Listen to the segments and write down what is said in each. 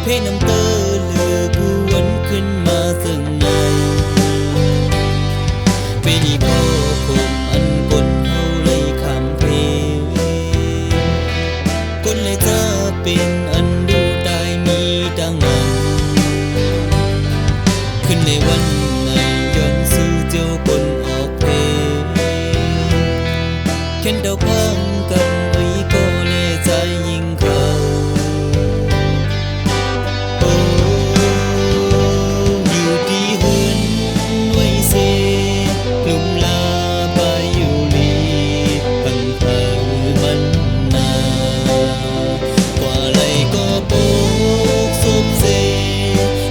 น้ำเตอเลือกวนขึ้นมาซึ่งในเป็นอีพ่อคมอันคนเฮาเลยคำเพคนเลยจะเป็นอันดูตายมีดังนั้นขึ้นในวันในย้อนซื้อเจ้าคนออกเพเข็นเดาพังกันไว้ก็เลยใจยิ่งเขาอยู่ที่เฮือนไว้เสกลุ่มลาไปอยู่ลีพังเผามันนากว่าไรก็โปกสุบเส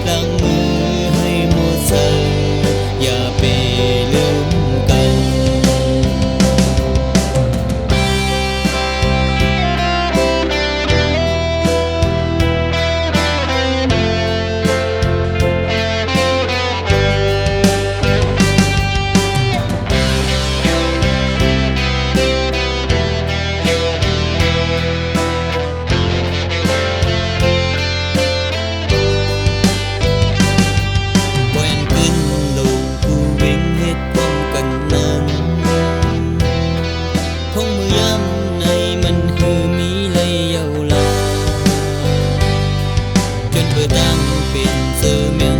ล้างมือให้หมดใจอย่าไปลืมกัน แหวนขึ้นลงกูเว้งเฮ็ดพร้อมกันนั้นคงมือย่ำในมันคือมีเลยเยาวลาจนเปิดดังเป็นเสือเมียง